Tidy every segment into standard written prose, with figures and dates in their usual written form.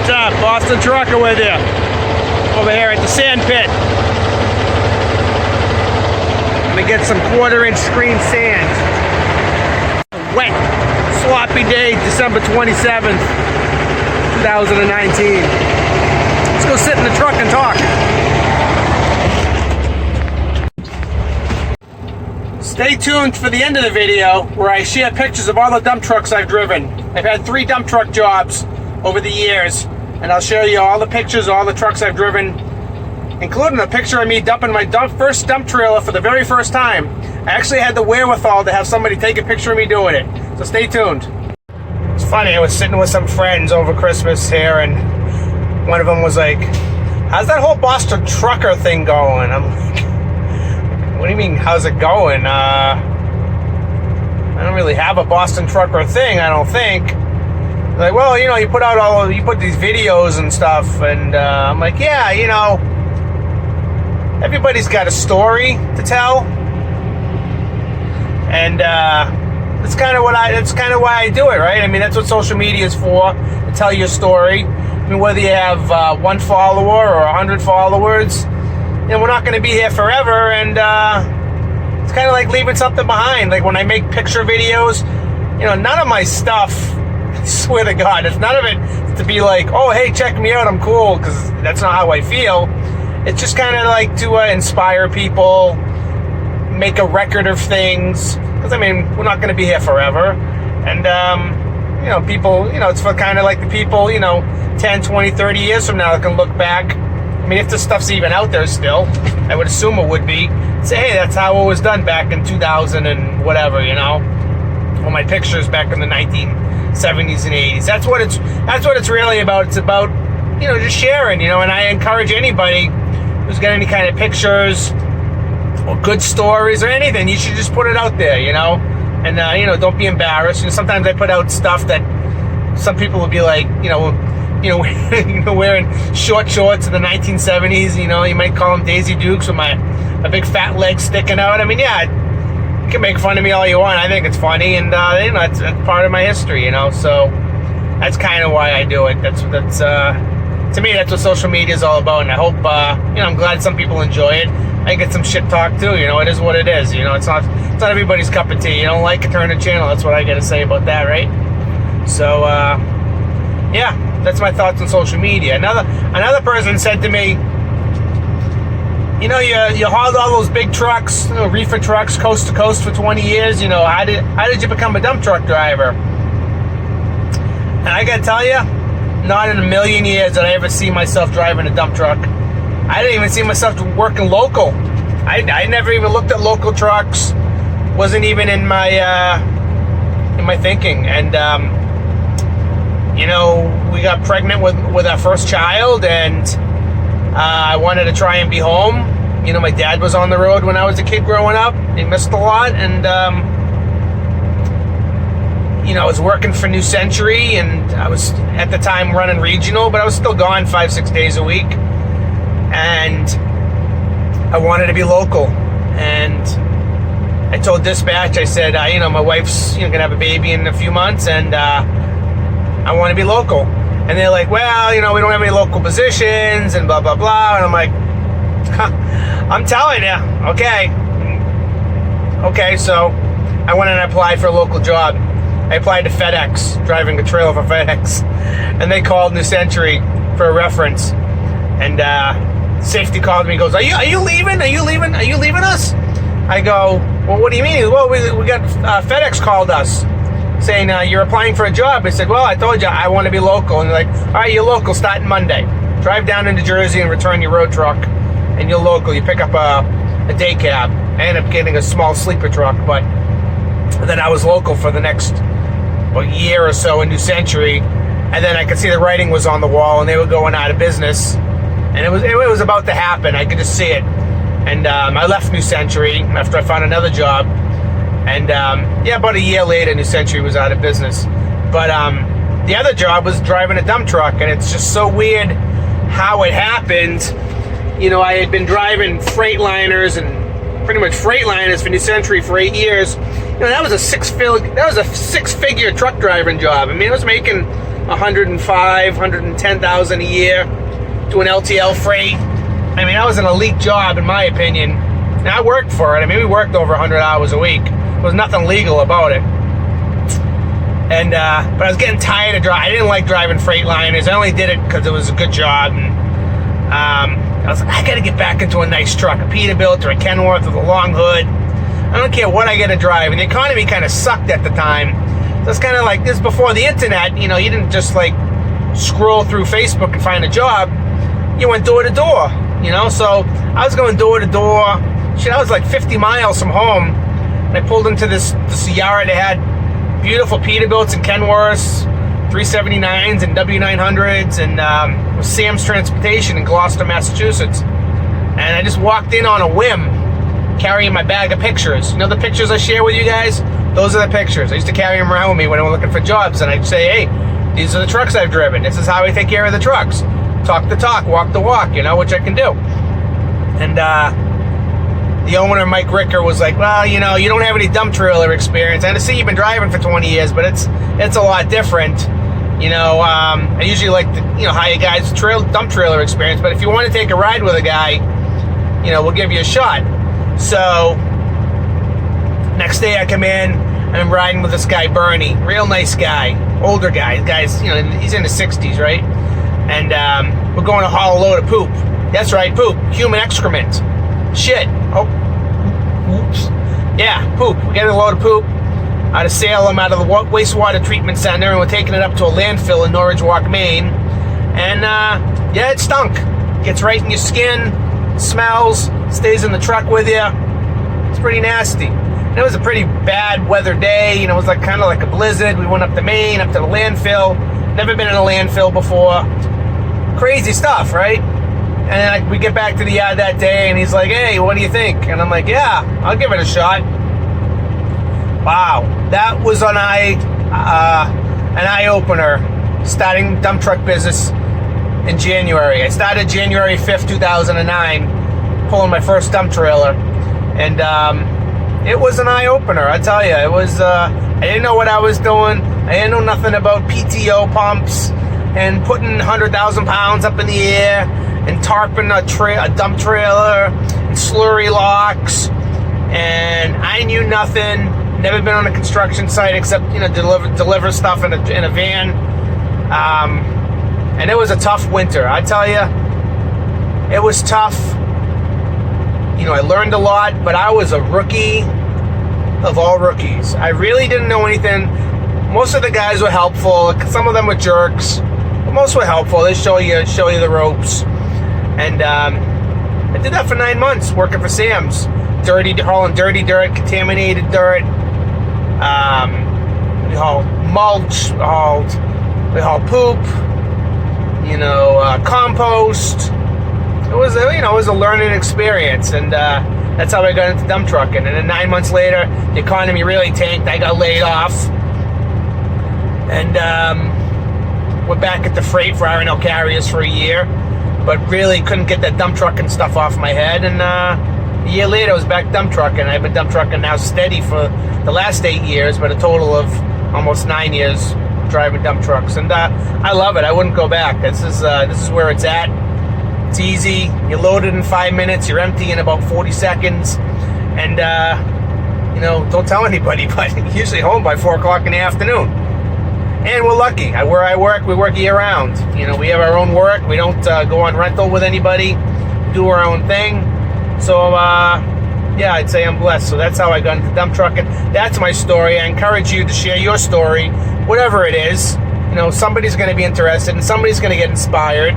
What's up? Boston Trucker with you. Over here at the sand pit. I'm gonna get some 1/4-inch screen sand. Wet, sloppy day, December 27th, 2019. Let's go sit in the truck and talk. Stay tuned for the end of the video where I share pictures of all the dump trucks I've driven. I've had 3 dump truck jobs over the years, and I'll show you all the pictures of all the trucks I've driven, including a picture of me dumping my first dump trailer for the very first time. I actually had the wherewithal to have somebody take a picture of me doing it, so stay tuned. It's funny, I was sitting with some friends over Christmas here, and one of them was like, how's that whole Boston Trucker thing going? I'm like, what do you mean, how's it going? I don't really have a Boston Trucker thing, I don't think. Like, well, you know, you put these videos and stuff, and I'm like, yeah, you know, everybody's got a story to tell, and that's kind of why I do it, right? I mean, that's what social media is for, to tell your story. I mean, whether you have 1 follower or 100 followers, you know, we're not going to be here forever, and it's kind of like leaving something behind. Like when I make picture videos, you know, none of my stuff, I swear to God, it's none of it to be like, oh, hey, check me out, I'm cool, because that's not how I feel. It's just kind of like to inspire people, make a record of things, because, I mean, we're not going to be here forever. And, you know, people, you know, it's for kind of like the people, you know, 10, 20, 30 years from now that can look back. I mean, if this stuff's even out there still, I would assume it would be. Say, hey, that's how it was done back in 2000 and whatever, you know. Well, my pictures back in the 1970s and 80s. That's what it's really about. It's about, you know, just sharing, you know. And I encourage anybody who's got any kind of pictures or good stories or anything, you should just put it out there, you know. And you know, don't be embarrassed. You know, sometimes I put out stuff that some people will be like, you know, wearing short shorts in the 1970s. You know, you might call them Daisy Dukes with my big fat legs sticking out. I mean, yeah, you can make fun of me all you want. I think it's funny, and you know, it's part of my history. You know, so that's kind of why I do it. That's to me, that's what social media is all about. And I hope you know, I'm glad some people enjoy it. I get some shit talk too. You know, it is what it is. You know, it's not everybody's cup of tea. You don't like it, turn the channel. That's what I got to say about that, right? So yeah. That's my thoughts on social media. Another person said to me, you know, you hauled all those big trucks, you know, reefer trucks, coast to coast for 20 years. You know, how did you become a dump truck driver? And I gotta tell you, not in a million years did I ever see myself driving a dump truck. I didn't even see myself working local. I never even looked at local trucks. Wasn't even in my thinking. And you know, we got pregnant with our first child, and I wanted to try and be home. You know, my dad was on the road when I was a kid growing up. He missed a lot, and you know, I was working for New Century, and I was at the time running regional, but I was still gone 5-6 days a week, and I wanted to be local. And I told dispatch, I said, you know, my wife's gonna have a baby in a few months, and I want to be local. And they're like, well, you know, we don't have any local positions and blah, blah, blah. And I'm like, I'm telling you, okay. Okay, so I went and applied for a local job. I applied to FedEx, driving a trailer for FedEx. And they called New Century for a reference. And safety called me and goes, are you leaving? Are you leaving us? I go, well, what do you mean? Well, we got FedEx called us, saying, you're applying for a job. I said, well, I told you I want to be local. And they're like, all right, you're local starting Monday. Drive down into Jersey and return your road truck, and you're local. You pick up a day cab. I ended up getting a small sleeper truck, but then I was local for the next year or so in New Century. And then I could see the writing was on the wall, and they were going out of business. And it was about to happen. I could just see it. And I left New Century after I found another job. And yeah, about a year later, New Century was out of business. But the other job was driving a dump truck, and it's just so weird how it happened. You know, I had been driving Freightliners and pretty much Freightliners for New Century for 8 years. You know, that was a six-figure truck driving job. I mean, I was making 105, 110,000 a year, doing LTL freight. I mean, that was an elite job in my opinion. And I worked for it. I mean, we worked over 100 hours a week. There was nothing legal about it. And but I was getting tired of driving. I didn't like driving Freightliners. I only did it because it was a good job. And I was like, I got to get back into a nice truck, a Peterbilt or a Kenworth with a long hood. I don't care what I got to drive. And the economy kind of sucked at the time. So it's kind of like this before the internet. You know, you didn't just like scroll through Facebook and find a job. You went door to door. You know, so I was going door to door. Shit, I was like 50 miles from home. And I pulled into this yard that had beautiful Peterbilts and Kenworths, 379s and W900s, and with Sam's Transportation in Gloucester, Massachusetts. And I just walked in on a whim, carrying my bag of pictures. You know the pictures I share with you guys? Those are the pictures. I used to carry them around with me when I was looking for jobs, and I'd say, hey, these are the trucks I've driven. This is how I take care of the trucks. Talk the talk, walk the walk, you know, which I can do. And the owner, Mike Ricker, was like, well, you know, you don't have any dump trailer experience. I see you've been driving for 20 years, but it's a lot different. You know, I usually like to, you know, hire guys with dump trailer experience, but if you want to take a ride with a guy, you know, we'll give you a shot. So, next day I come in, and I'm riding with this guy, Bernie. Real nice guy, older guy. The guy's, you know, he's in his 60s, right? And we're going to haul a load of poop. That's right, poop. Human excrement. Shit. Oh, oops. Yeah, poop. We got a load of poop out of Salem, out of the wastewater treatment center, and we're taking it up to a landfill in Norridge Walk, Maine. And yeah, it stunk. Gets right in your skin, smells, stays in the truck with you. It's pretty nasty. And it was a pretty bad weather day. You know, it was like kind of like a blizzard. We went up to Maine, up to the landfill. Never been in a landfill before. Crazy stuff, right? And then we get back to the yard that day, and he's like, hey, what do you think? And I'm like, yeah, I'll give it a shot. Wow, that was an eye-opener, starting dump truck business in January. I started January 5th, 2009, pulling my first dump trailer. And it was an eye-opener, I tell you. It was, I didn't know what I was doing. I didn't know nothing about PTO pumps and putting 100,000 pounds up in the air and tarping a dump trailer and slurry locks. And I knew nothing. Never been on a construction site except, you know, deliver stuff in a van. And it was a tough winter. I tell you, it was tough. You know, I learned a lot, but I was a rookie of all rookies. I really didn't know anything. Most of the guys were helpful. Some of them were jerks, but most were helpful. They show you the ropes. And I did that for 9 months, working for Sam's. Hauling dirty dirt, contaminated dirt. We hauled mulch. We hauled poop. You know, compost. It was a learning experience, and that's how I got into dump trucking. And then 9 months later, the economy really tanked. I got laid off, and we're back at the freight for R&L carriers for a year, but really couldn't get that dump trucking stuff off my head. And a year later, I was back dump trucking. I've been dump trucking now steady for the last 8 years, but a total of almost 9 years driving dump trucks, and I love it. I wouldn't go back. This is where it's at. It's easy. You load it in 5 minutes. You're empty in about 40 seconds. And, you know, don't tell anybody, but usually home by 4 o'clock in the afternoon. And we're lucky. Where I work, we work year round. You know, we have our own work. We don't go on rental with anybody. We do our own thing. So, yeah, I'd say I'm blessed. So that's how I got into dump trucking. That's my story. I encourage you to share your story, whatever it is. You know, somebody's going to be interested and somebody's going to get inspired.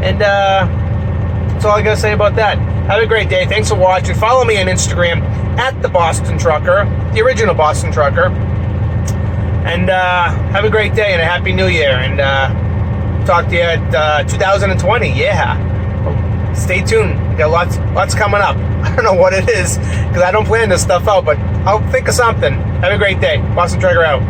And that's all I got to say about that. Have a great day. Thanks for watching. Follow me on Instagram at the Boston Trucker, the original Boston Trucker. And have a great day and a Happy New Year. And talk to you at 2020. Yeah. Stay tuned. We got lots coming up. I don't know what it is because I don't plan this stuff out, but I'll think of something. Have a great day. Boston Trucker out.